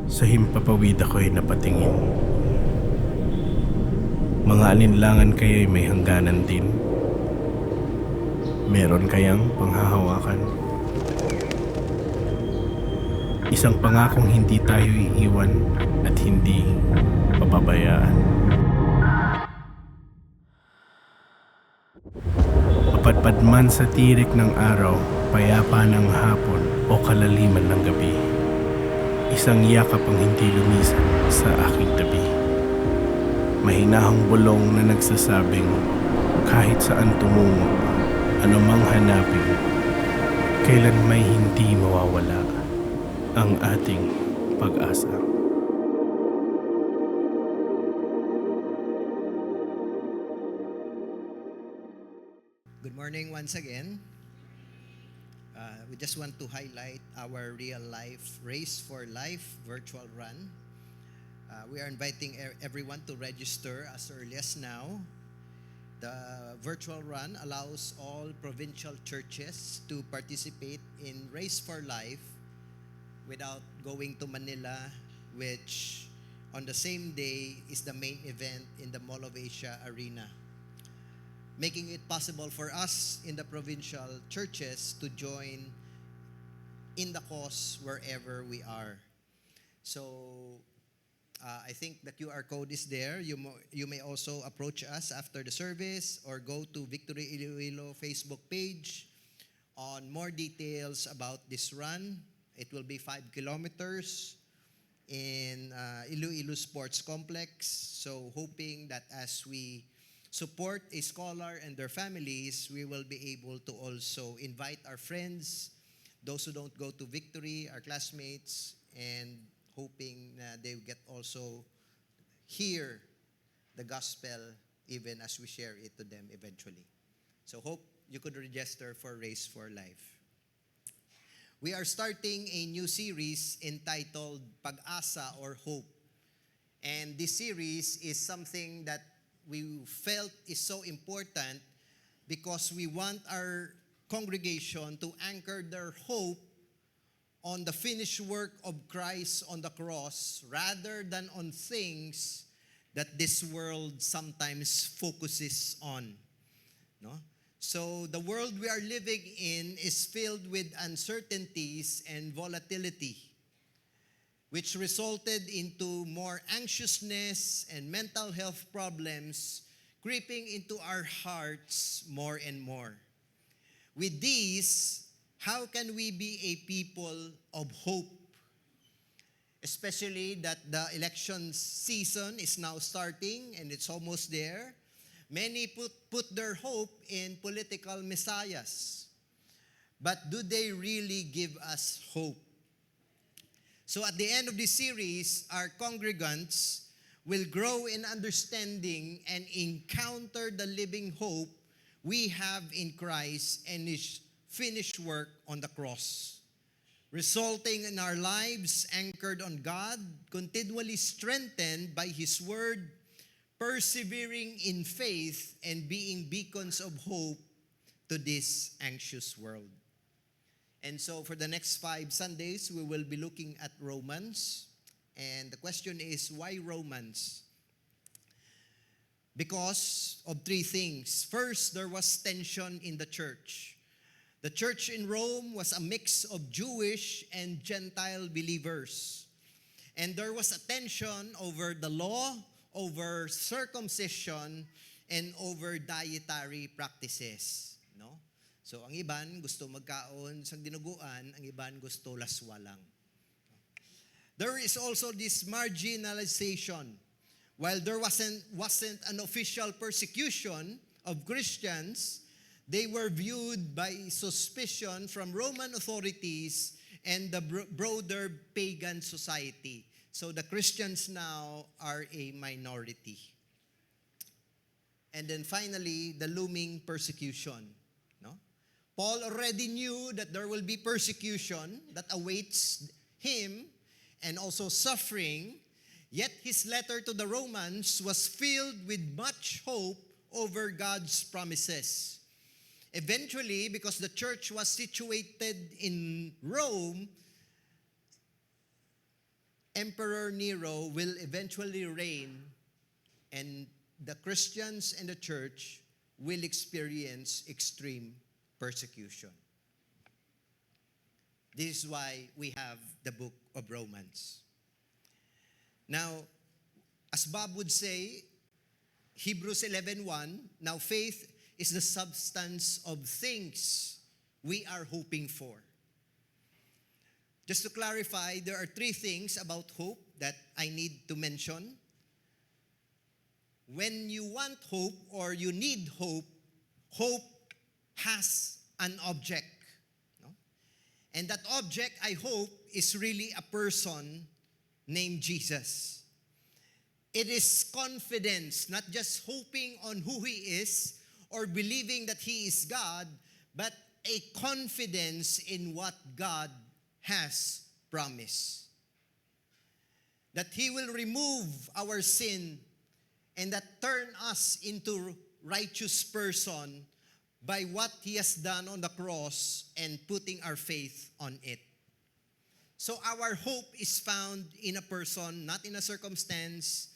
Sa himpapawid ako'y napatingin. Mga alinlangan kaya'y may hangganan din. Meron kayang panghahawakan. Isang pangakong hindi tayo iiwan at hindi papabayaan. Mapadpad man sa tirik ng araw, payapa ng hapon o kalaliman ng gabi. Isang yakap ang hindi lumisan sa aking tabi. Mahinahong bulong na nagsasabing kahit saan tumungo, anumang hanapin, kailan may hindi mawawala ang ating pag-asa. Good morning once again. We just want to highlight our real life Race for Life virtual run. We are inviting everyone to register as early as now. The virtual run allows all provincial churches to participate in Race for Life without going to Manila, which on the same day is the main event in the Mall of Asia Arena, making it possible for us in the provincial churches to join in the cause wherever we are. So, I think the QR code is there. You may also approach us after the service or go to Victory Iloilo Facebook page on more details about this run. It will be 5 kilometers in Iloilo Sports Complex. So, hoping that as we support a scholar and their families, we will be able to also invite our friends, those who don't go to Victory, our classmates, and hoping na they get also hear the gospel even as we share it to them eventually. So hope you could register for Race for Life. We are starting a new series entitled Pag-asa or Hope. And this series is something that we felt is so important because we want our congregation to anchor their hope on the finished work of Christ on the cross rather than on things that this world sometimes focuses on. No? So the world we are living in is filled with uncertainties and volatility, which resulted into more anxiousness and mental health problems creeping into our hearts more and more. With these, how can we be a people of hope? Especially that the election season is now starting and it's almost there. Many put their hope in political messiahs. But do they really give us hope? So at the end of this series, our congregants will grow in understanding and encounter the living hope we have in Christ and His finished work on the cross, resulting in our lives anchored on God, continually strengthened by His Word, persevering in faith, and being beacons of hope to this anxious world. And so for the next 5 Sundays, we will be looking at Romans. And the question is, why Romans? Because of 3 things. First, there was tension in the church. The church in Rome was a mix of Jewish and Gentile believers. And there was a tension over the law, over circumcision, and over dietary practices. No? So ang iban gusto magkaon sa dinuguan, ang iban gusto laswa lang. There is also this marginalization. While there wasn't an official persecution of Christians, they were viewed by suspicion from Roman authorities and the broader pagan society. So the Christians now are a minority. And then finally, the looming persecution. No? Paul already knew that there will be persecution that awaits him and also suffering, yet his letter to the Romans was filled with much hope over God's promises. Eventually, because the church was situated in Rome, Emperor Nero will eventually reign, and the Christians and the church will experience extreme persecution. This is why we have the book of Romans. Now, as Bob would say, Hebrews 11:1, now faith is the substance of things we are hoping for. Just to clarify, there are three things about hope that I need to mention. When you want hope or you need hope, hope has an object. No? And that object, I hope, is really a person named Jesus. It is confidence, not just hoping on who He is or believing that He is God, but a confidence in what God has promised. That He will remove our sin and that turn us into righteous person by what He has done on the cross and putting our faith on it. So our hope is found in a person, not in a circumstance,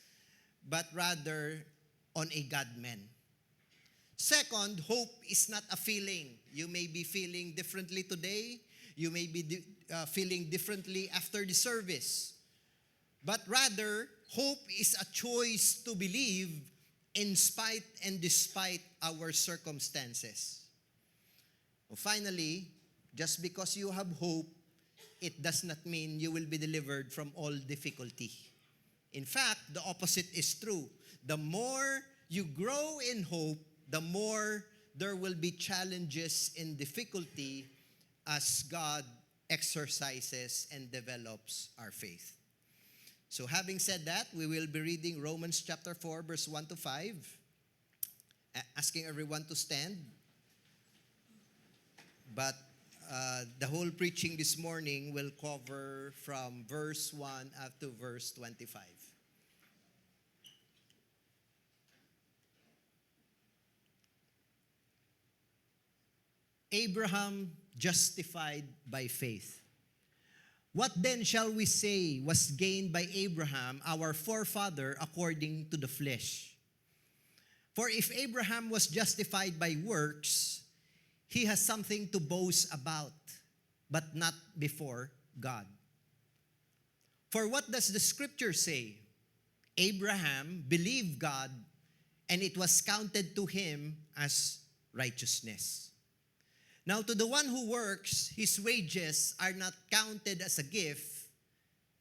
but rather on a God-man. Second, hope is not a feeling. You may be feeling differently today. You may be feeling differently after the service. But rather, hope is a choice to believe in spite and despite our circumstances. Finally, just because you have hope, it does not mean you will be delivered from all difficulty. In fact, the opposite is true. The more you grow in hope, the more there will be challenges and difficulty as God exercises and develops our faith. So having said that, we will be reading Romans chapter 4, verse 1 to 5. Asking everyone to stand. But the whole preaching this morning will cover from verse 1 up to verse 25. Abraham justified by faith. What then shall we say was gained by Abraham, our forefather, according to the flesh? For if Abraham was justified by works, he has something to boast about, but not before God. For what does the scripture say? Abraham believed God, and it was counted to him as righteousness. Now to the one who works, his wages are not counted as a gift,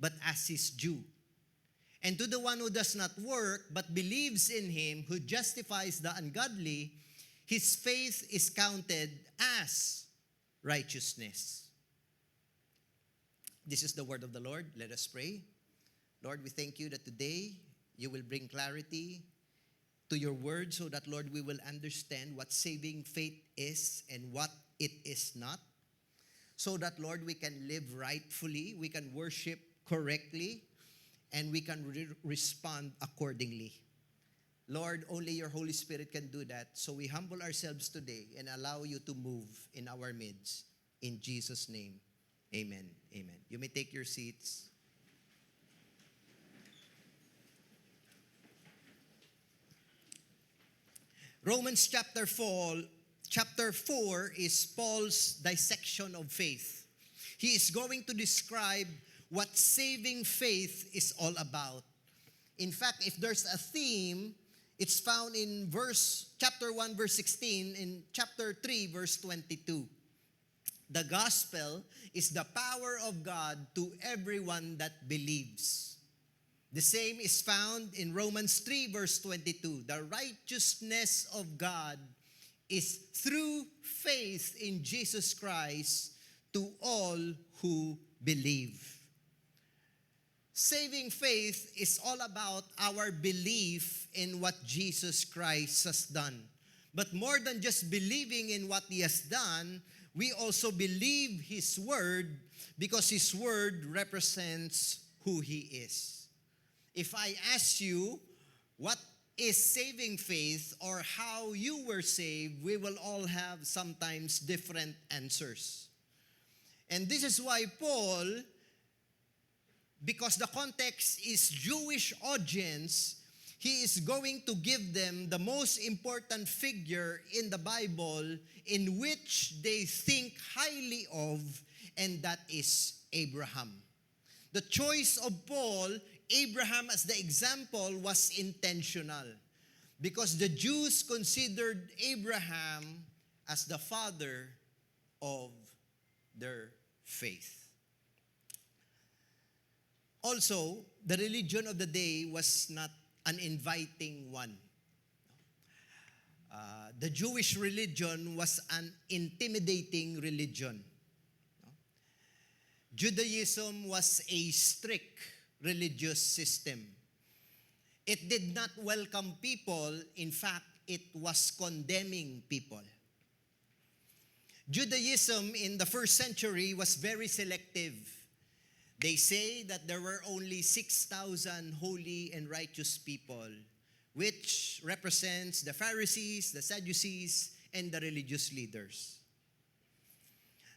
but as his due. And to the one who does not work, but believes in Him who justifies the ungodly, his faith is counted as righteousness. This is the word of the Lord. Let us pray. Lord, we thank you that today you will bring clarity to your word so that, Lord, we will understand what saving faith is and what it is not. So that, Lord, we can live rightfully, we can worship correctly, and we can respond accordingly. Lord, only your Holy Spirit can do that. So we humble ourselves today and allow you to move in our midst. In Jesus' name, amen. Amen. You may take your seats. Romans chapter 4 is Paul's dissection of faith. He is going to describe what saving faith is all about. In fact, if there's a theme, it's found in chapter 1, verse 16, in chapter 3, verse 22. The gospel is the power of God to everyone that believes. The same is found in Romans 3, verse 22. The righteousness of God is through faith in Jesus Christ to all who believe. Saving faith is all about our belief in what Jesus Christ has done. But more than just believing in what He has done, we also believe His word because His word represents who He is. If I ask you, what is saving faith or how you were saved, we will all have sometimes different answers. And this is why Paul because the context is Jewish audience, he is going to give them the most important figure in the Bible in which they think highly of, and that is Abraham. The choice of Paul, Abraham as the example, was intentional because the Jews considered Abraham as the father of their faith. Also, the religion of the day was not an inviting one. The Jewish religion was an intimidating religion. Judaism was a strict religious system. It did not welcome people. In fact, it was condemning people. Judaism in the first century was very selective. They say that there were only 6,000 holy and righteous people, which represents the Pharisees, the Sadducees, and the religious leaders.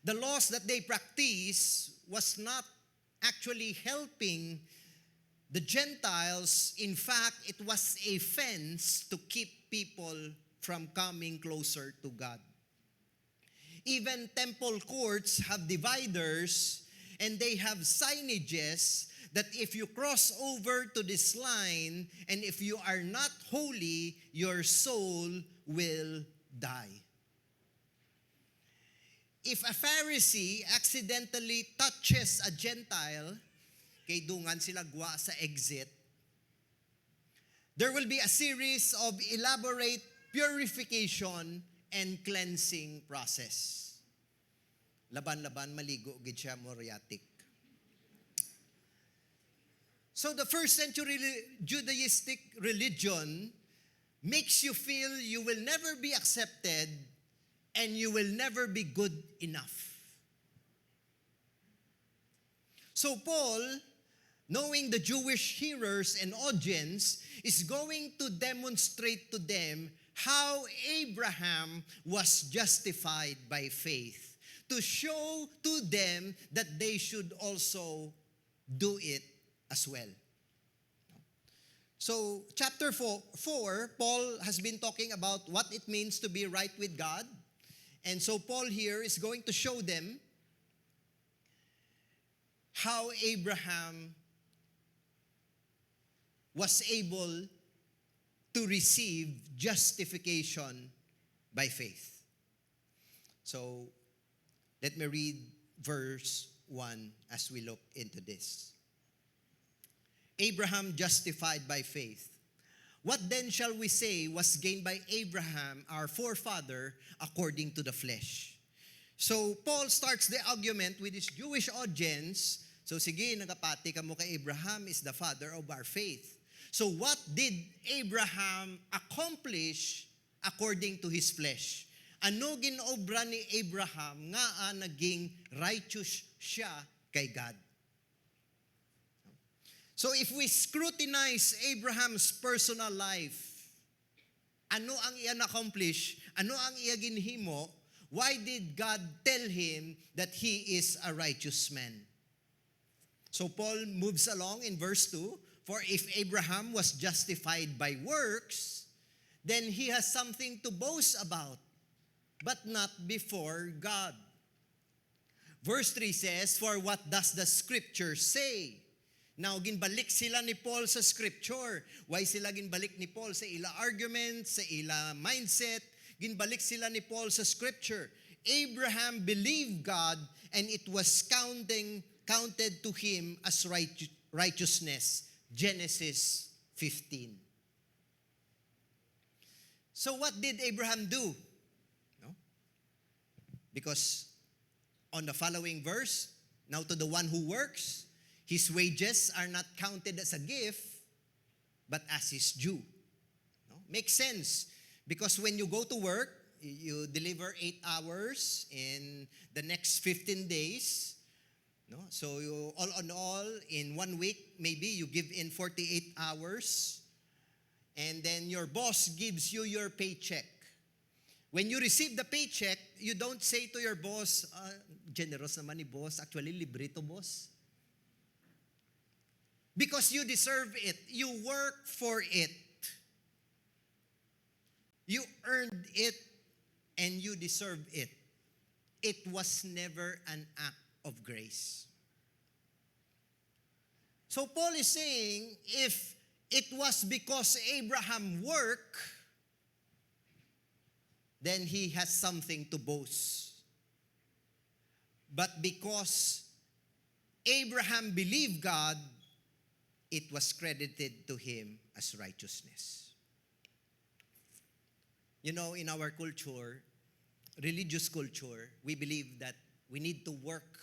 The laws that they practiced was not actually helping the Gentiles. In fact, it was a fence to keep people from coming closer to God. Even temple courts have dividers, and they have signages that if you cross over to this line and if you are not holy, your soul will die. If a Pharisee accidentally touches a Gentile, kay dungan sila gwa sa exit, there will be a series of elaborate purification and cleansing process. Laban-laban, maligo, gid siya, moriatic. So the first century Judaistic religion makes you feel you will never be accepted and you will never be good enough. So Paul, knowing the Jewish hearers and audience, is going to demonstrate to them how Abraham was justified by faith, to show to them that they should also do it as well. So, chapter 4, Paul has been talking about what it means to be right with God. And so Paul here is going to show them how Abraham was able to receive justification by faith. So, let me read verse 1 as we look into this. Abraham justified by faith. What then shall we say was gained by Abraham, our forefather, according to the flesh? So Paul starts the argument with his Jewish audience. So sige, nagapati ka mo kay Abraham is the father of our faith. So what did Abraham accomplish according to his flesh? Ano ginobra ni Abraham nga naging righteous siya kay God? So if we scrutinize Abraham's personal life, ano ang iya na-accomplish? Ano ang iya ginhimo? Why did God tell him that he is a righteous man? So Paul moves along in verse 2, for if Abraham was justified by works, then he has something to boast about, but not before God. Verse 3 says, for what does the scripture say? Now, ginbalik sila ni Paul sa scripture. Why sila ginbalik ni Paul sa ila argument, sa ila mindset? Ginbalik sila ni Paul sa scripture. Abraham believed God and it was counted to him as righteousness. Genesis 15. So what did Abraham do? No? Because on the following verse, now to the one who works, his wages are not counted as a gift, but as his due. No? Makes sense. Because when you go to work, you deliver 8 hours in the next 15 days. No? So you, all in all, in 1 week, maybe you give in 48 hours. And then your boss gives you your paycheck. When you receive the paycheck, you don't say to your boss, generous naman ni boss, actually libre to boss. Because you deserve it. You work for it. You earned it and you deserve it. It was never an act of grace. So Paul is saying, if it was because Abraham worked, then he has something to boast. But because Abraham believed God, it was credited to him as righteousness. You know, in our culture, religious culture, we believe that we need to work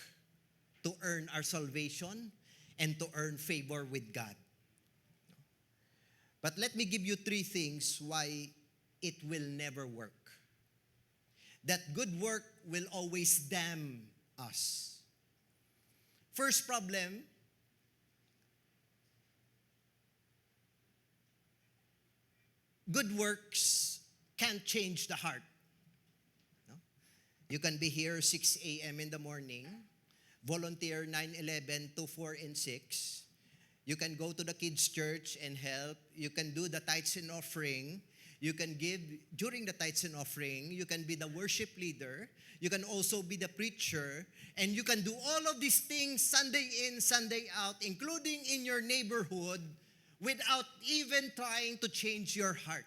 to earn our salvation and to earn favor with God. But let me give you 3 things why it will never work. That good work will always damn us. First problem, good works can't change the heart. No? You can be here 6 a.m. in the morning, volunteer 9:11 to 4 and 6. You can go to the kids' church and help. You can do the tithes and offering. You can give during the tithes and offering. You can be the worship leader. You can also be the preacher. And you can do all of these things Sunday in, Sunday out, including in your neighborhood, without even trying to change your heart.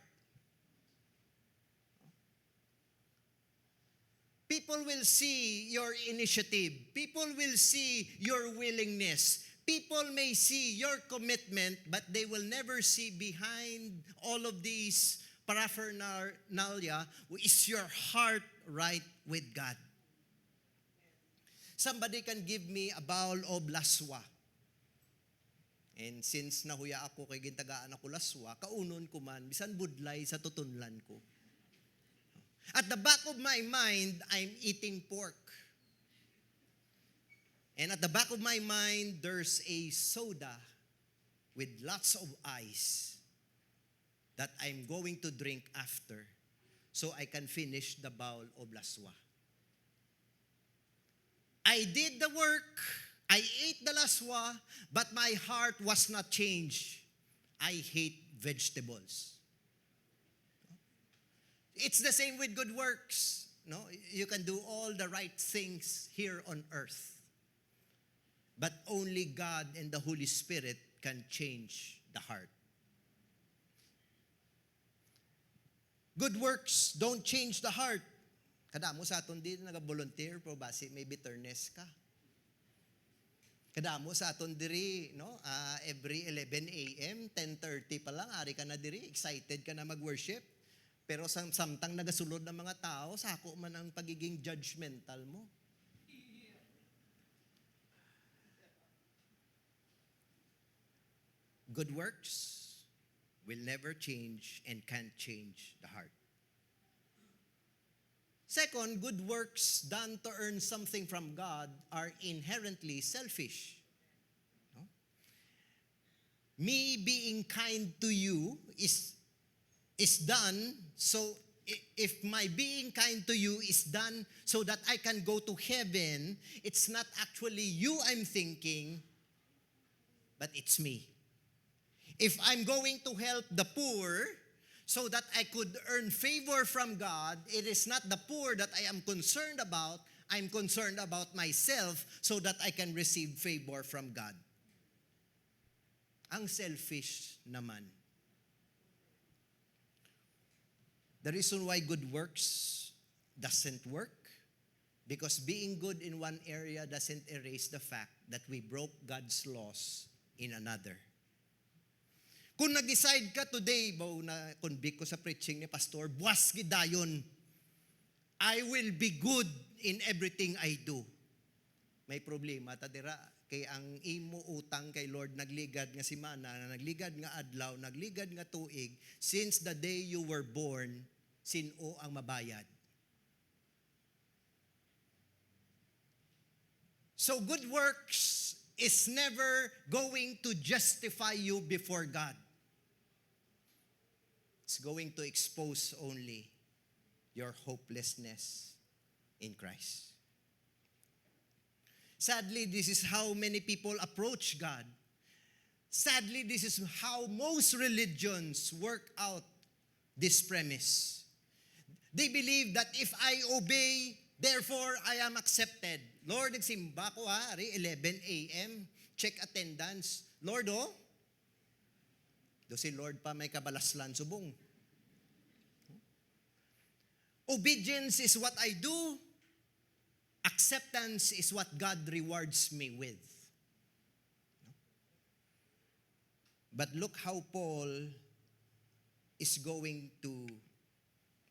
People will see your initiative. People will see your willingness. People may see your commitment, but they will never see behind all of these paraphernalia is your heart right with God. Somebody can give me a bowl of laswa. And since nahuya ako kay gintagaan ako laswa, kaunon ko man, bisan budlay sa tutunlan ko. At the back of my mind, I'm eating pork. And at the back of my mind, there's a soda with lots of ice that I'm going to drink after so I can finish the bowl of laswa. I did the work, I ate the laswa, but my heart was not changed. I hate vegetables. It's the same with good works. No, you can do all the right things here on earth. But only God and the Holy Spirit can change the heart. Good works don't change the heart. Kadamo sa aton din nag-volunteer pero basi may bitterness ka. Kadamo sa aton diri, no? Every 11 a.m., 10:30 pa lang ari ka na diri, excited ka na mag-worship. Pero samtang nagasulod ng mga tao, sako man ang pagiging judgmental mo. Good works will never change and can't change the heart. Second, good works done to earn something from God are inherently selfish. No? Me being kind to you is done so if my being kind to you is done so that I can go to heaven, it's not actually you I'm thinking, but it's me. If I'm going to help the poor so that I could earn favor from God, it is not the poor that I am concerned about. I'm concerned about myself so that I can receive favor from God. Ang selfish naman. The reason why good works doesn't work, because being good in one area doesn't erase the fact that we broke God's laws in another. Kung nag-decide ka today, bao na convict ko sa preaching ni Pastor, buwas gidayon, I will be good in everything I do. May problema, tadira, kay ang imo utang kay Lord nagligad nga simana, nagligad nga adlaw, nagligad nga tuig, since the day you were born, sino ang mabayad. So good works is never going to justify you before God. It's going to expose only your hopelessness in Christ. Sadly, this is how many people approach God. Sadly, this is how most religions work out this premise. They believe that if I obey, therefore I am accepted. Lord, nagsimba ko ha, 11 a.m., check attendance. Lord, do si Lord pa may kabalaslan subong. Obedience is what I do. Acceptance is what God rewards me with. But look how Paul is going to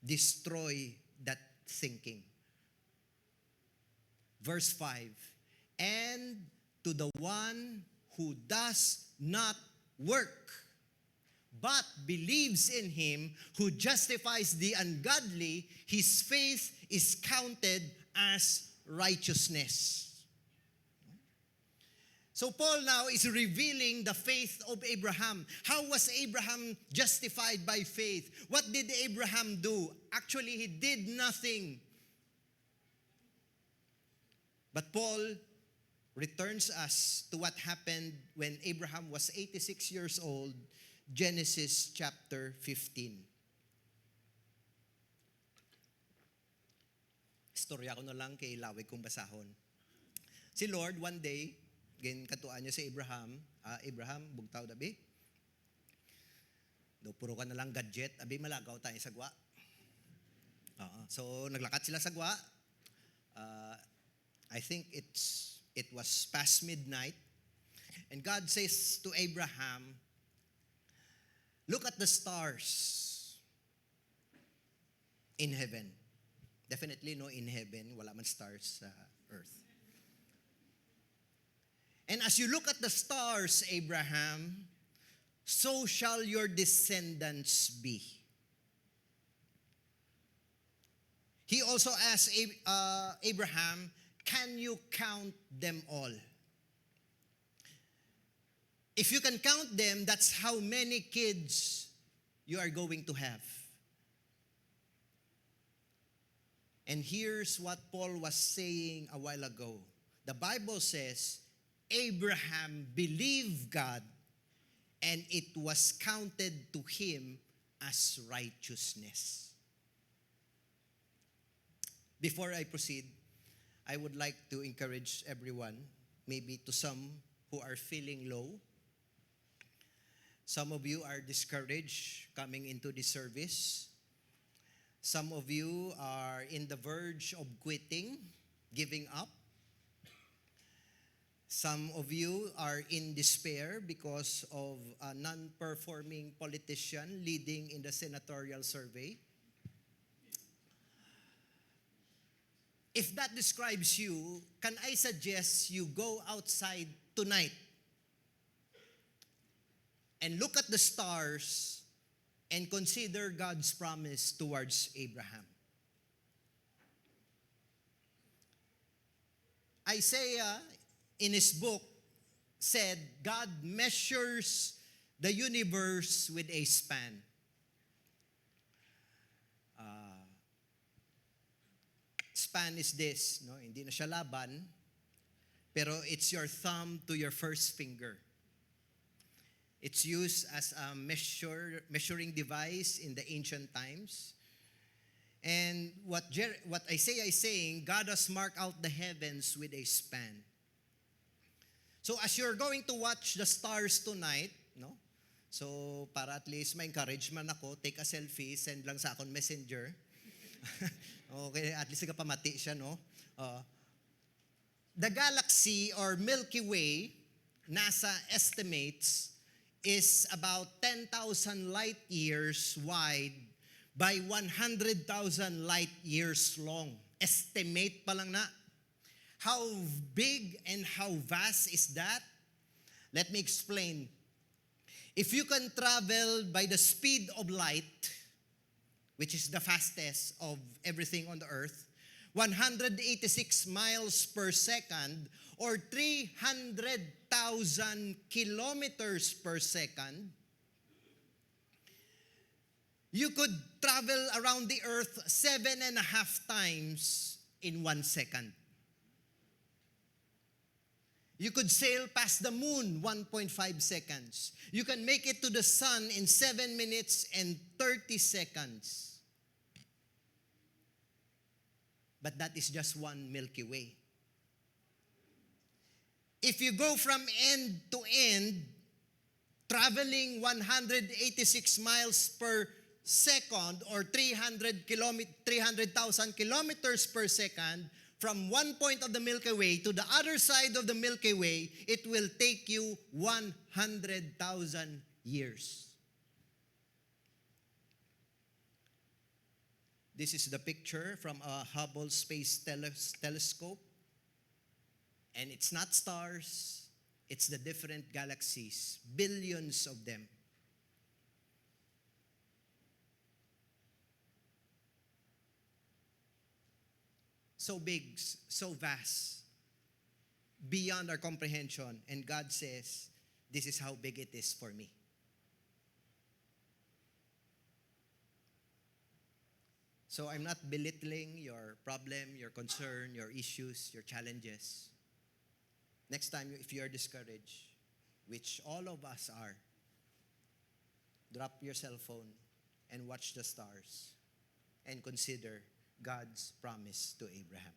destroy that thinking. Verse 5, and to the one who does not work, but believes in him who justifies the ungodly, his faith is counted as righteousness. So Paul now is revealing the faith of Abraham. How was Abraham justified by faith? What did Abraham do? Actually, he did nothing. But Paul returns us to what happened when Abraham was 86 years old, Genesis chapter 15. Istorya ko na lang kay lawig kong basahon. Si Lord, one day, katuan niya si Abraham, Abraham, bugtaw dabi. Do puro ka na lang gadget, abi malagaw tayo sa gwa. So naglakat sila sa gwa. I think it was past midnight. And God says to Abraham, look at the stars in heaven. Definitely no in heaven, wala man stars sa earth. And as you look at the stars, Abraham, so shall your descendants be. He also asked Abraham, can you count them all? If you can count them, that's how many kids you are going to have. And here's what Paul was saying a while ago. The Bible says, Abraham believed God, and it was counted to him as righteousness. Before I proceed, I would like to encourage everyone, maybe to some who are feeling low. Some of you are discouraged coming into this service. Some of you are in the verge of quitting, giving up. Some of you are in despair because of a non-performing politician leading in the senatorial survey. If that describes you, can I suggest you go outside tonight and look at the stars and consider God's promise towards Abraham? Isaiah, in his book, said God measures the universe with a span. Span is this, no? Hindi na siya laban, pero it's your thumb to your first finger. It's used as a measuring device in the ancient times. And what Isaiah is saying, God has marked out the heavens with a span. So as you're going to watch the stars tonight, no? So para at least may encouragement ako, take a selfie, send lang sa akong messenger. Okay, at least pamati siya, no? The galaxy or Milky Way, NASA estimates, is about 10,000 light years wide by 100,000 light years long. Estimate pa lang na. How big and how vast is that? Let me explain. If you can travel by the speed of light, which is the fastest of everything on the earth, 186 miles per second or 300,000 kilometers per second, you could travel around the earth 7.5 times in 1 second. You could sail past the moon 1.5 seconds. You can make it to the sun in 7 minutes and 30 seconds. But that is just one Milky Way. If you go from end to end, traveling 186 miles per second or 300,000 kilometers per second, from one point of the Milky Way to the other side of the Milky Way, it will take you 100,000 years. This is the picture from a Hubble Space Telescope. And it's not stars, it's the different galaxies, billions of them. So big, so vast, beyond our comprehension. And God says, this is how big it is for me. So I'm not belittling your problem, your concern, your issues, your challenges. Next time, if you are discouraged, which all of us are, drop your cell phone and watch the stars and consider God's promise to Abraham.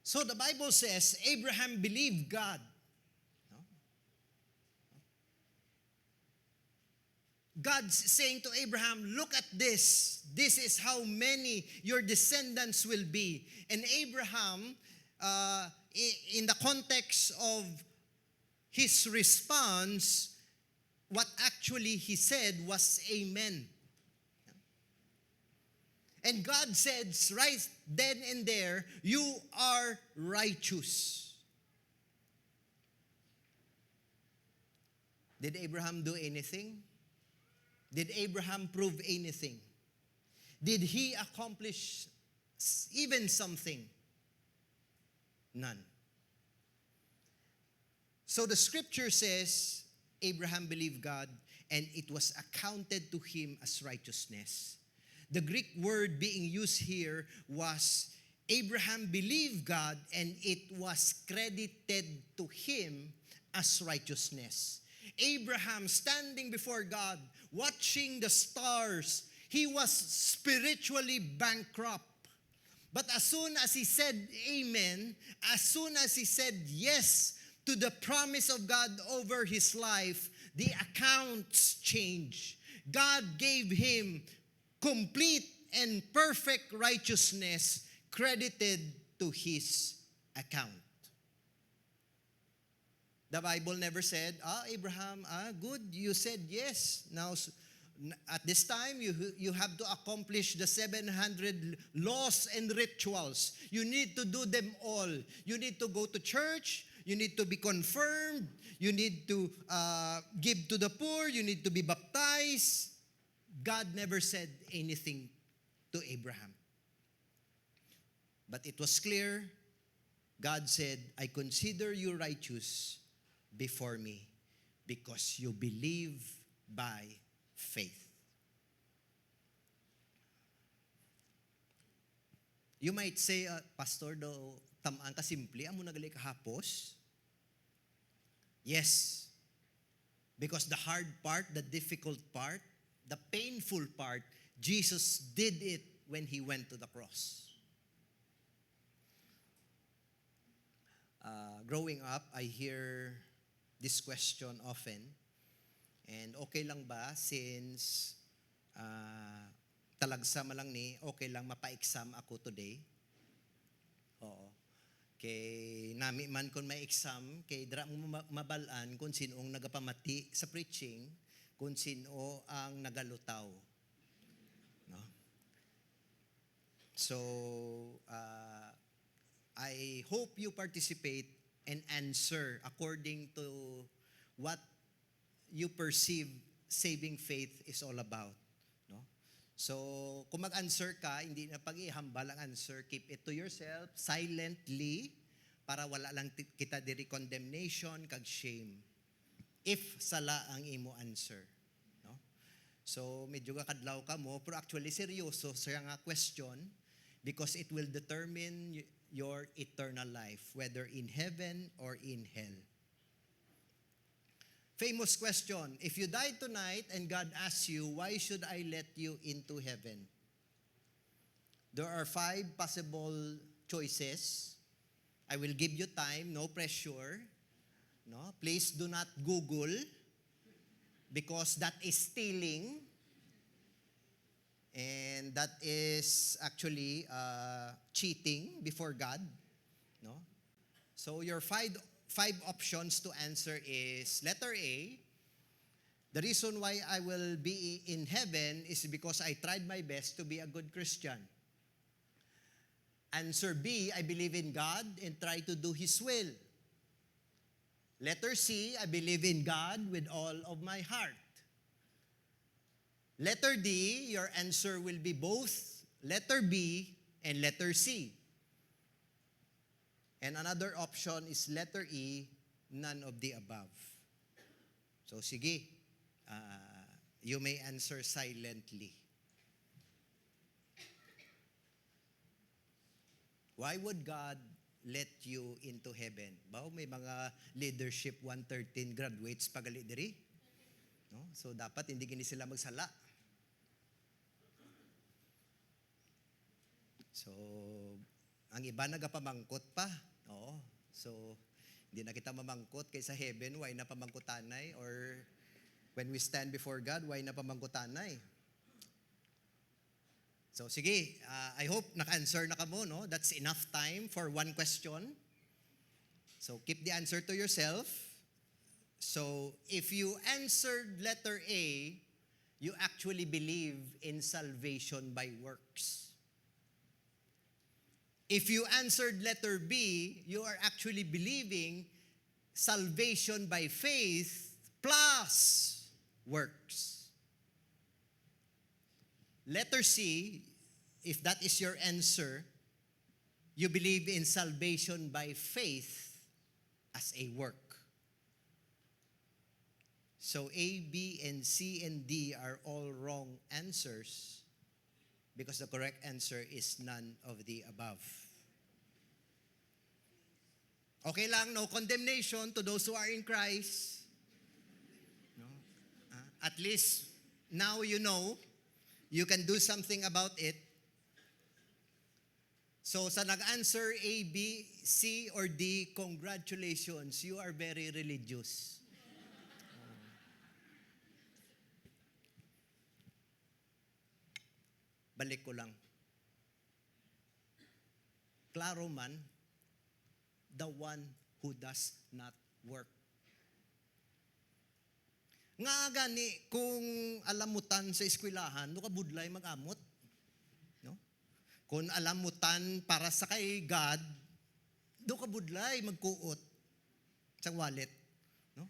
So the Bible says Abraham believed God. No? God's saying to Abraham, look at this. This is how many your descendants will be. And Abraham, in the context of his response, what actually he said was amen. And God says right then and there, you are righteous. Did Abraham do anything? Did Abraham prove anything? Did he accomplish even something? None. So the scripture says, Abraham believed God and it was accounted to him as righteousness. The Greek word being used here was Abraham believed God and it was credited to him as righteousness. Abraham standing before God, watching the stars, he was spiritually bankrupt. But as soon as he said amen, as soon as he said yes to the promise of God over his life, the accounts changed. God gave him complete and perfect righteousness credited to his account. The Bible never said, Abraham, good, you said yes. Now, at this time, you have to accomplish the 700 laws and rituals. You need to do them all. You need to go to church. You need to be confirmed. You need to give to the poor. You need to be baptized. God never said anything to Abraham. But it was clear. God said, I consider you righteous before me because you believe by faith. You might say, Pastor, do tamaan ka simple, amo nagali kahapos? Yes. Because the hard part, the difficult part, the painful part, Jesus did it when He went to the cross. Growing up, I hear this question often. And okay lang ba since talagsa malang ni, okay lang mapa-exam ako today? Oo. Kay nami man kung may exam, kay dra mo mabalaan kung sinoong nagapamati sa preaching, kung sino ang nagalutaw. No? So, I hope you participate and answer according to what you perceive saving faith is all about. No? So, kung mag-answer ka, hindi na pag-ihambal ang answer, keep it to yourself, silently, para wala lang kita diri condemnation, kag shame. If sala ang imo answer. No? So, medyo kakadlaw ka mo, pero actually seryoso sa nga question, because it will determine your eternal life, whether in heaven or in hell. Famous question, if you die tonight and God asks you, why should I let you into heaven? There are 5 possible choices. I will give you time, no pressure. No, please do not Google because that is stealing. And that is actually cheating before God. No? So your five options to answer is letter A, the reason why I will be in heaven is because I tried my best to be a good Christian. Answer B, I believe in God and try to do His will. Letter C, I believe in God with all of my heart. Letter D, your answer will be both letter B and letter C. And another option is letter E, none of the above. So sige, you may answer silently. Why would God let you into heaven? Bao may mga leadership 113 graduates pagali diri. No? So dapat hindi gini sila magsala. So ang iba nagapamangkot pa. Oo. So hindi na kita mamangkot kaysa heaven, why na pamangkutanay? Or when we stand before God, why na pamangkutanay? So sige, I hope naka-answer na kamo, no? That's enough time for one question. So keep the answer to yourself. So if you answered letter A, you actually believe in salvation by works. If you answered letter B, you are actually believing salvation by faith plus works. Letter C, if that is your answer, you believe in salvation by faith as a work. So A, B, and C, and D are all wrong answers because the correct answer is none of the above. Okay lang, no condemnation to those who are in Christ. No? At least now you know. You can do something about it. So sa nag-answer A, B, C, or D, congratulations. You are very religious. Balik ko lang. Klaro man, the one who does not work. Nga gani, kung alamutan sa eskwelahan, no kabudlay mag-amot. No? Kung alamutan para sa kay God, do kabudlay magkuot sa wallet. No?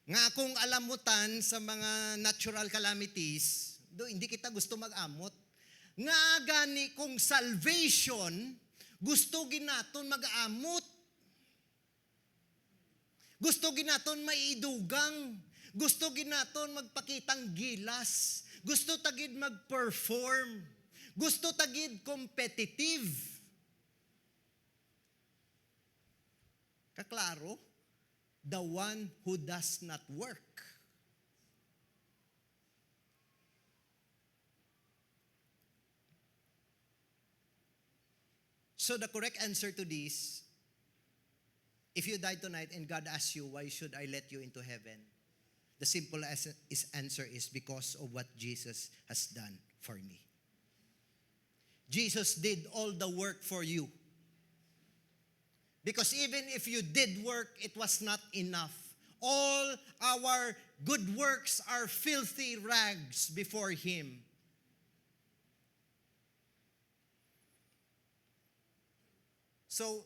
Nga kung alamutan sa mga natural calamities, do hindi kita gusto mag-amot. Nga gani kung salvation, gusto ginaton mag-amot. Gusto ginaton maidugang. Gusto ginaton magpakitang gilas. Gusto tagid mag-perform. Gusto tagid competitive. Kaklaro? The one who does not work. So the correct answer to this, if you die tonight and God asks you, why should I let you into heaven? The simple answer is because of what Jesus has done for me. Jesus did all the work for you. Because even if you did work, it was not enough. All our good works are filthy rags before Him. So,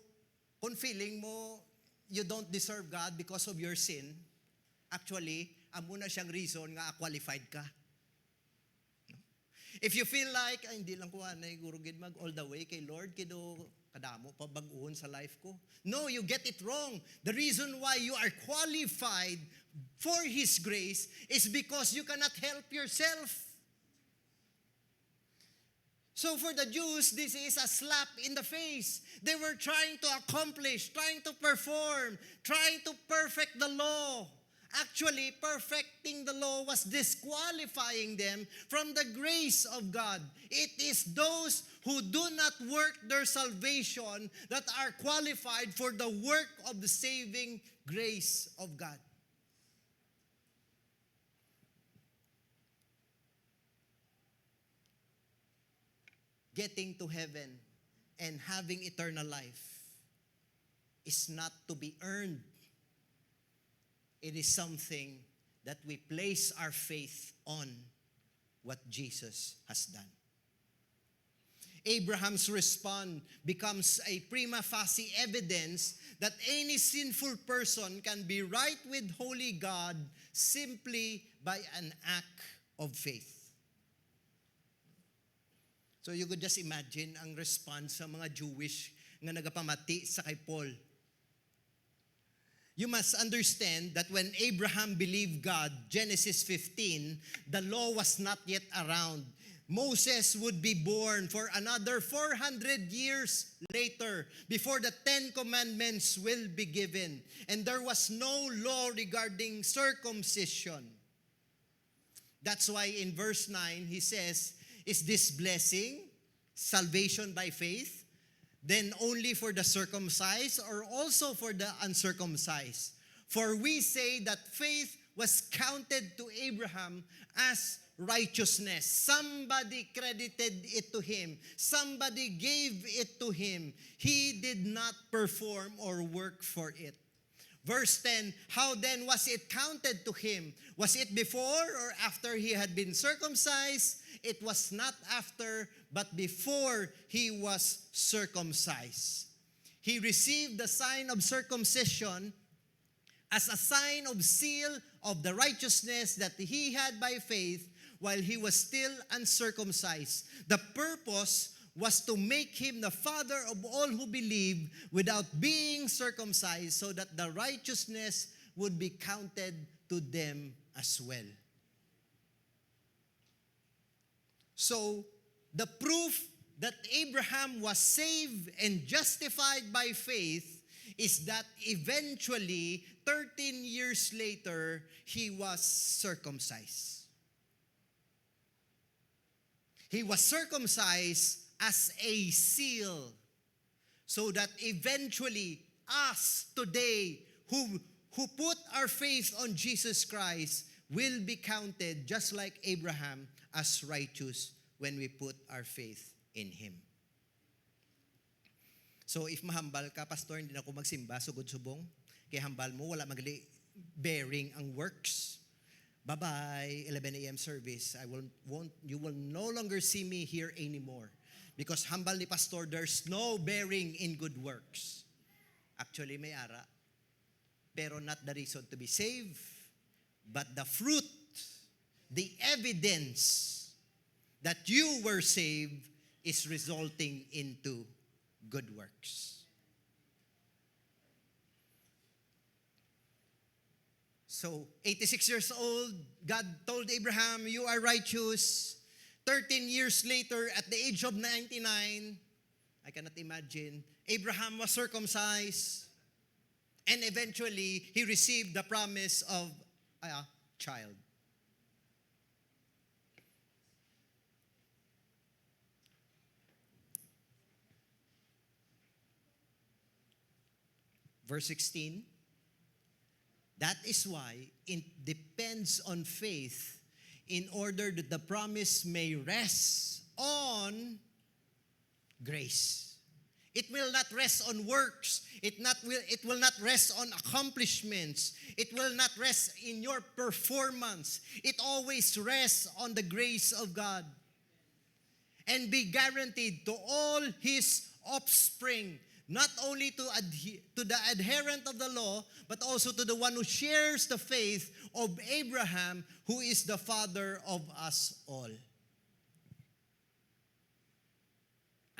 kung feeling mo, you don't deserve God because of your sin, actually, amo na siyang reason nga qualified ka. No? If you feel like, ay, hindi lang ko anay, gurugid mag all the way kay Lord, kido kadamo pa bag-uon sa life ko. No, you get it wrong. The reason why you are qualified for His grace is because you cannot help yourself. So for the Jews, this is a slap in the face. They were trying to accomplish, trying to perform, trying to perfect the law. Actually, perfecting the law was disqualifying them from the grace of God. It is those who do not work their salvation that are qualified for the work of the saving grace of God. Getting to heaven and having eternal life is not to be earned. It is something that we place our faith on what Jesus has done. Abraham's response becomes a prima facie evidence that any sinful person can be right with holy God simply by an act of faith. So you could just imagine ang response sa mga Jewish nga nagapamati sa kay Paul. You must understand that when Abraham believed God, Genesis 15, the law was not yet around. Moses would be born for another 400 years later before the 10 Commandments will be given. And there was no law regarding circumcision. That's why in verse 9, he says, is this blessing, salvation by faith, then only for the circumcised or also for the uncircumcised? For we say that faith was counted to Abraham as righteousness. Somebody credited it to him. Somebody gave it to him. He did not perform or work for it. Verse 10, how then was it counted to him? Was it before or after he had been circumcised? It was not after, but before he was circumcised. He received the sign of circumcision as a sign of seal of the righteousness that he had by faith while he was still uncircumcised. The purpose was to make him the father of all who believe without being circumcised, so that the righteousness would be counted to them as well. So, the proof that Abraham was saved and justified by faith is that eventually, 13 years later, he was circumcised. He was circumcised as a seal, so that eventually us today who put our faith on Jesus Christ will be counted just like Abraham as righteous when we put our faith in Him. So if mahambal ka, Pastor, hindi na ako magsimba, sugod-subong, kaya hambal mo, wala magali bearing ang works. Bye-bye, 11 a.m. service. You will no longer see me here anymore. Because hambal ni Pastor, there's no bearing in good works. Actually, may ara. Pero not the reason to be saved, but the fruit, the evidence that you were saved is resulting into good works. So, 86 years old, God told Abraham, you are righteous. 13 years later, at the age of 99, I cannot imagine, Abraham was circumcised, and eventually, he received the promise of a child. Verse 16, that is why it depends on faith in order that the promise may rest on grace. It will not rest on works. It will not rest on accomplishments. It will not rest in your performance. It always rests on the grace of God. And be guaranteed to all His offspring, not only to the adherent of the law, but also to the one who shares the faith of Abraham, who is the father of us all.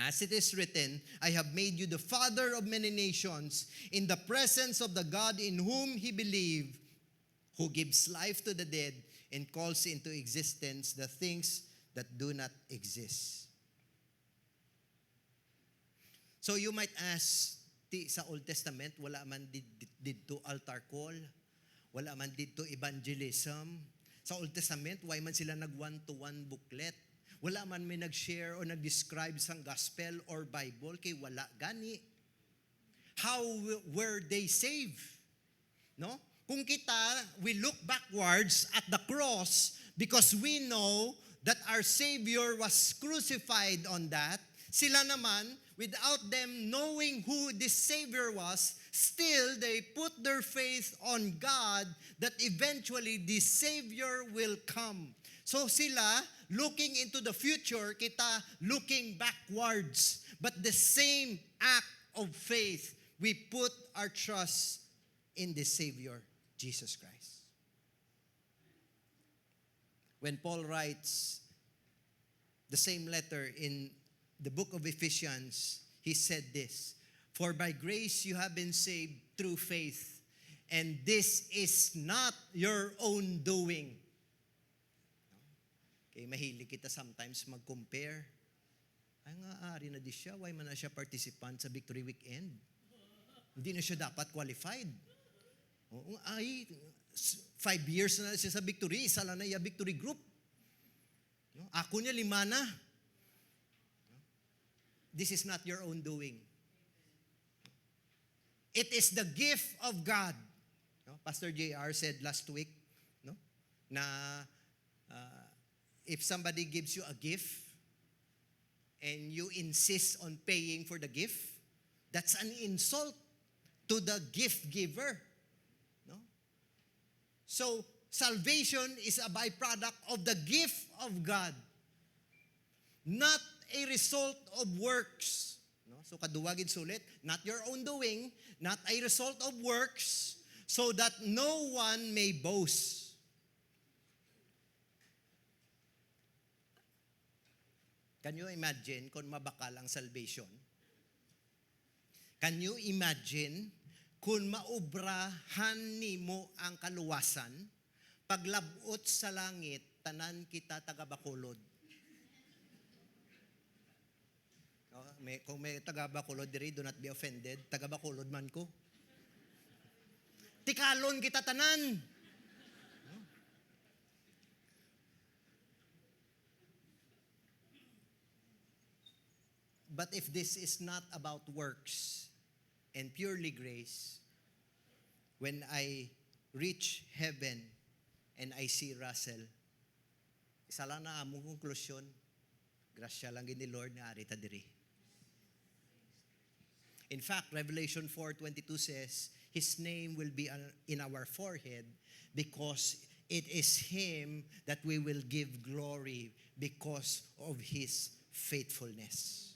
As it is written, I have made you the father of many nations in the presence of the God in whom he believed, who gives life to the dead and calls into existence the things that do not exist. So you might ask, sa Old Testament, wala man dito altar call, wala man dito evangelism. Sa Old Testament, why man sila nag-one-to-one booklet? Wala man may nag-share o nag-describe sang gospel or Bible, kay wala gani. How were they saved? No? Kung we look backwards at the cross because we know that our Savior was crucified on that, sila naman, without them knowing who this Savior was, still they put their faith on God that eventually this Savior will come. So sila, looking into the future, kita looking backwards. But the same act of faith, we put our trust in the Savior, Jesus Christ. When Paul writes the same letter in the book of Ephesians, he said this, "For by grace you have been saved through faith, and this is not your own doing." Okay, mahilig kita sometimes mag-compare. Ay nga, ari na di siya. Why man na siya participant sa Victory Weekend? Hindi na siya dapat qualified. Ay, 5 years na siya sa Victory. Isa lang na yung Victory Group. Ako niya 5 na. This is not your own doing. It is the gift of God. Pastor JR said last week, na if somebody gives you a gift and you insist on paying for the gift, that's an insult to the gift giver. No? So, salvation is a byproduct of the gift of God, not a result of works. No? So, kaduwagin sulit, not your own doing, not a result of works, so that no one may boast. Can you imagine kung mabakal ang salvation? Can you imagine kung maubrahan nimo ang kaluwasan, paglabot sa langit, tanan kita taga-Bacolod? Kung may taga-Bacolod diri, do not be offended. Taga-Bacolod man ko. Tikalon kita tanan. But if this is not about works and purely grace, when I reach heaven and I see Russell, isa lang na among konklusyon, grasya lang gini Lord nga ari ta diri. In fact, Revelation 4:22 says, His name will be in our forehead because it is Him that we will give glory because of His faithfulness.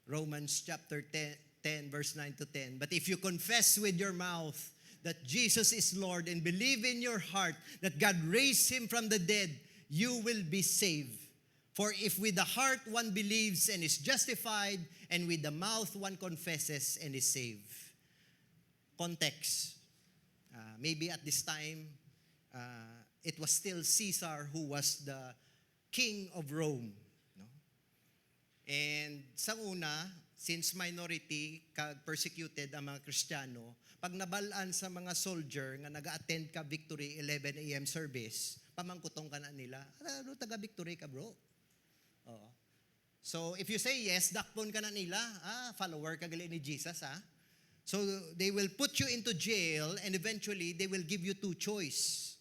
Romans chapter 10, verse 9 to 10. But if you confess with your mouth that Jesus is Lord and believe in your heart that God raised Him from the dead, you will be saved. For if with the heart one believes and is justified, and with the mouth one confesses and is saved. Context. Maybe at this time, it was still Caesar who was the king of Rome. And sa una, since minority, persecuted ang mga Kristiyano, pag nabalaan sa mga soldier nga nag-attend ka Victory 11 a.m. service, pamangkutong ka na nila, ano taga-Victory ka bro? Oo. So if you say yes, dakpon ka na nila, follower ka gali ni Jesus So they will put you into jail and eventually they will give you 2 choice.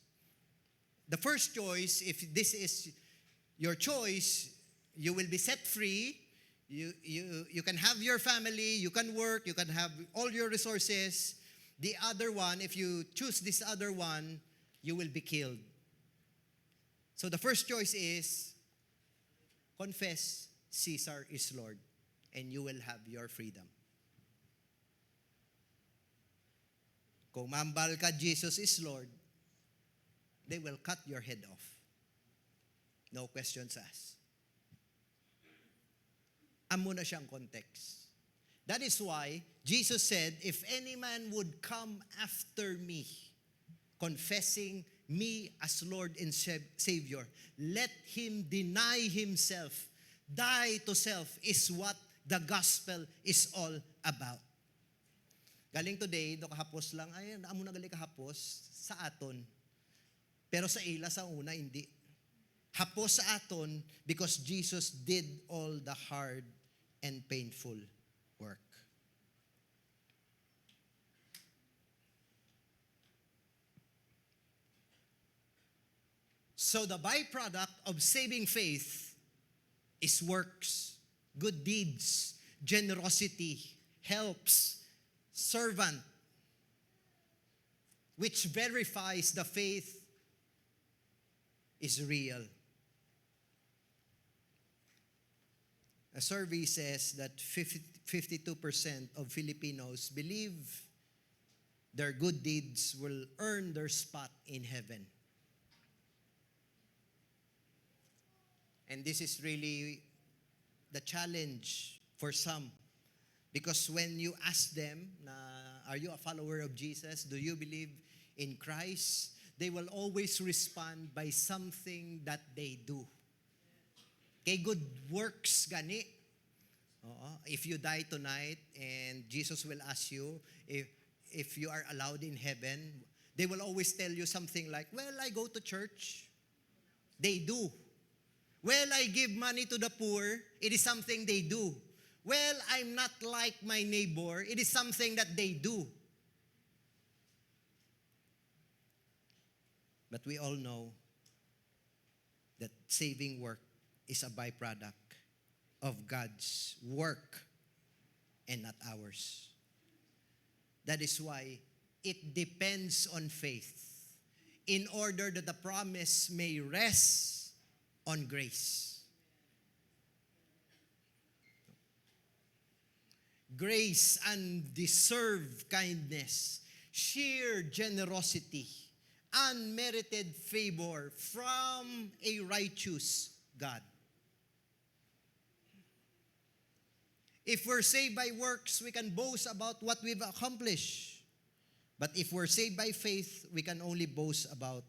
The first choice, if this is your choice, you will be set free. You can have your family, you can work, you can have all your resources. The other one, if you choose this other one, you will be killed. So the first choice is, confess Caesar is Lord, and you will have your freedom. Kung mambal ka, Jesus is Lord, they will cut your head off. No questions asked. Amo na siyang context. That is why Jesus said, if any man would come after me, confessing me as Lord and Savior, let him deny himself. Die to self is what the gospel is all about. Galing today, do kahapos lang, ay, amo na gali kahapos sa aton. Pero sa ila, sa una, hindi. Hapos sa aton because Jesus did all the hard and painful work. So the byproduct of saving faith is works, good deeds, generosity, helps, servant, which verifies the faith is real. A survey says that 52% of Filipinos believe their good deeds will earn their spot in heaven. And this is really the challenge for some. Because when you ask them, are you a follower of Jesus? Do you believe in Christ? They will always respond by something that they do. Kay good works gani. Oo. If you die tonight and Jesus will ask you if you are allowed in heaven, they will always tell you something like, well, I go to church. They do. Well, I give money to the poor. It is something they do. Well, I'm not like my neighbor. It is something that they do. But we all know that saving work is a byproduct of God's work and not ours. That is why it depends on faith in order that the promise may rest on grace. Grace, undeserved kindness, sheer generosity, unmerited favor from a righteous God. If we're saved by works, we can boast about what we've accomplished. But if we're saved by faith, we can only boast about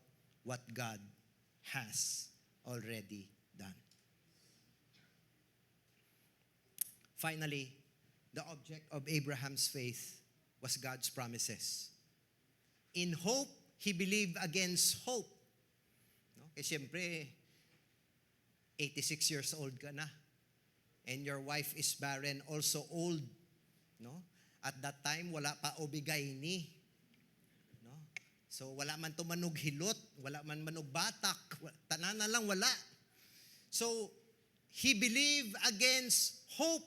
what God has already done. Finally, the object of Abraham's faith was God's promises. In hope, he believed against hope. No? Kasi siyempre, 86 years old ka na. And your wife is barren, also old. No? At that time, wala pa obigay ni. No? So, wala man to manughilot, wala man manugbatak, tanan na lang wala. So, he believed against hope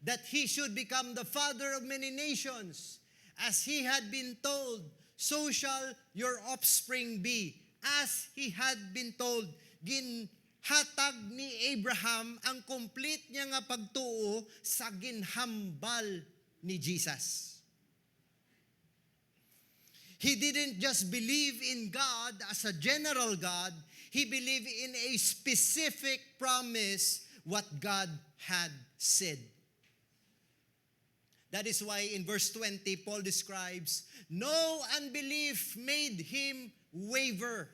that he should become the father of many nations. As he had been told, so shall your offspring be. As he had been told, ginhatag ni Abraham ang complete niya nga pagtuo sa ginhambal ni Jesus. He didn't just believe in God as a general God, he believed in a specific promise what God had said. That is why in verse 20, Paul describes, no unbelief made him waver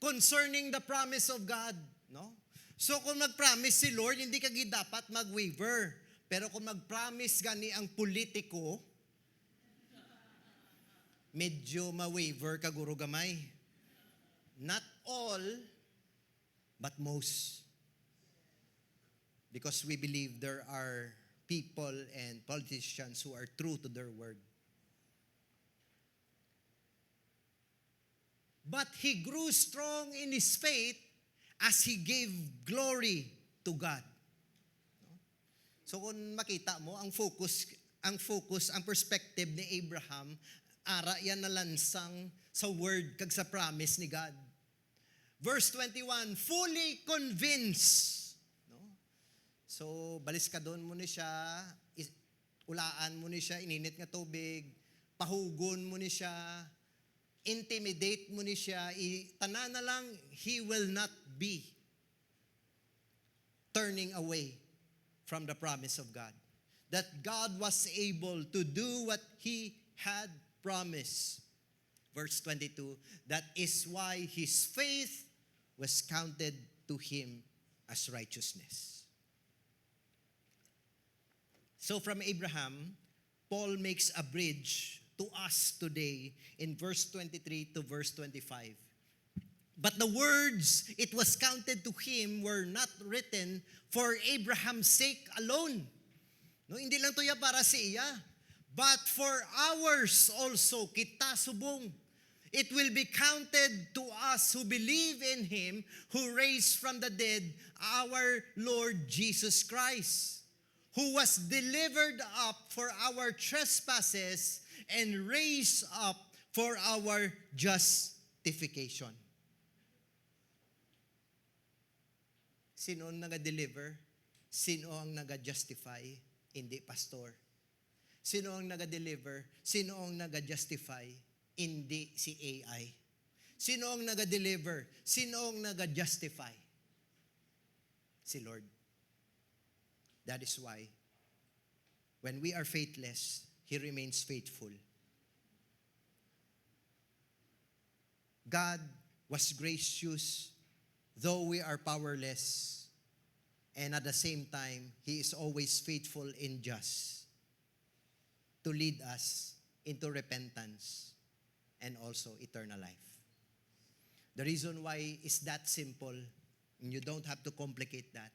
concerning the promise of God. No? So kung mag-promise si Lord, hindi ka dapat mag-waver. Pero kung mag-promise gani ang politiko, medyo ma-waver ka guro gamay. Not all, but most. Because we believe there are people and politicians who are true to their word. But he grew strong in his faith as he gave glory to God. So kung makita mo, ang perspective ni Abraham, ara yan na lansang sa word kag sa promise ni God. Verse 21, fully convinced. So, balis ka doon mo ni siya, ulaan mo ni siya, ininit nga tubig, pahugon mo ni siya, intimidate mo ni siya, tanan na lang, he will not be turning away from the promise of God. That God was able to do what he had promised. verse 22, that is why his faith was counted to him as righteousness. So from Abraham, Paul makes a bridge to us today in verse 23 to verse 25. But the words, it was counted to him, were not written for Abraham's sake alone. No, hindi lang to ya para sa iya, but for ours also, kita subong. It will be counted to us who believe in him who raised from the dead our Lord Jesus Christ, who was delivered up for our trespasses and raised up for our justification. Sino ang naga-deliver? Sino ang naga-justify? Hindi pastor. Sino ang naga-deliver? Sino ang naga-justify? Hindi si AI. Sino ang naga-deliver? Sino ang naga-justify? Si Lord. That is why, when we are faithless, He remains faithful. God was gracious, though we are powerless, and at the same time, He is always faithful and just to lead us into repentance and also eternal life. The reason why is that simple, and you don't have to complicate that,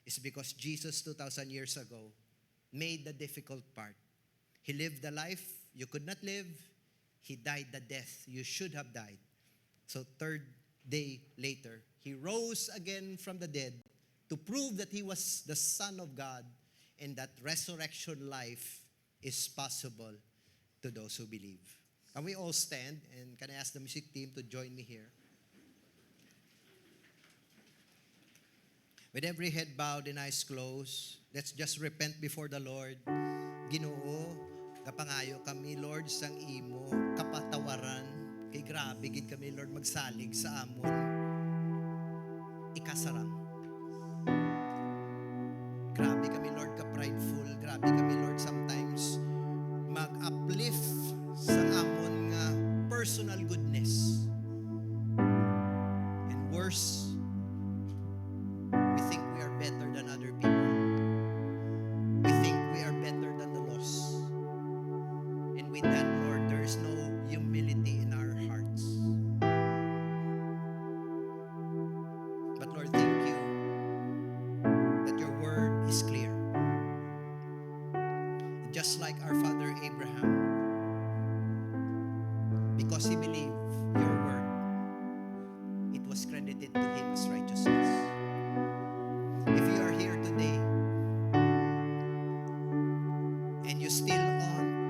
is because Jesus 2,000 years ago made the difficult part. He lived the life you could not live. He died the death you should have died. So third day later, He rose again from the dead to prove that He was the Son of God and that resurrection life is possible to those who believe. Can we all stand, and can I ask the music team to join me here? With every head bowed and eyes closed, let's just repent before the Lord. Ginoo, kapangayo kami, Lord, sang imo, kapatawaran, kay grabe gid kami, Lord, magsalig sa amon. Ikasarang. Grabe kami, Lord, ka-prideful. Grabe kami, Lord, sometimes mag-uplift sa amon nga personal goodness. And worse, we think we are better than other people. We think we are better than the lost. And with that, Lord, there is no humility in our hearts. But Lord, thank you that your word is clear. And just like our father Abraham, because he believed your word, it was credited to him as righteousness. If you are here today and you still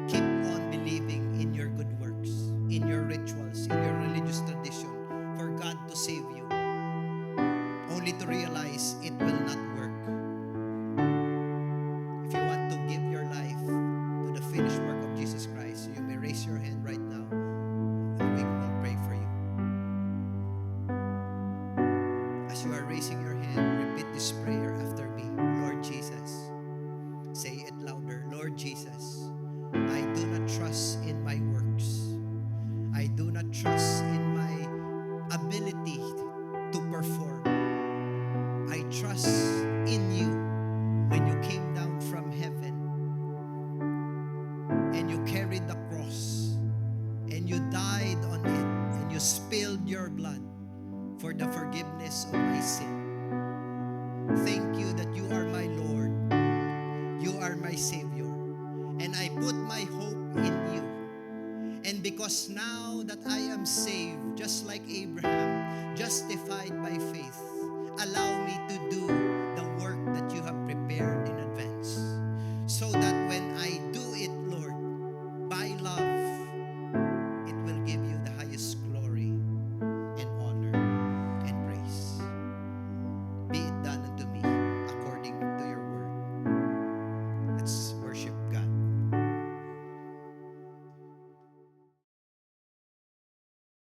keep on believing in your good works, in your rituals, in your religious tradition for God to save you, only to realize it will not work. If you want to give your life to the finished work of Jesus Christ, you may raise your hand right now and we will pray for you. As you are raising your hand, repeat this prayer after me. Lord Jesus, say it louder. Lord Jesus, I do not trust in my works. I do not trust in my ability to perform. I trust in you when you came down from heaven and you carried the cross and you died on it and you spilled your blood for the forgiveness of my sin. Thank you that you are my Lord. You are my Savior. And I put my hope in you. And because now that I am saved, just like Abraham, justified by faith, allow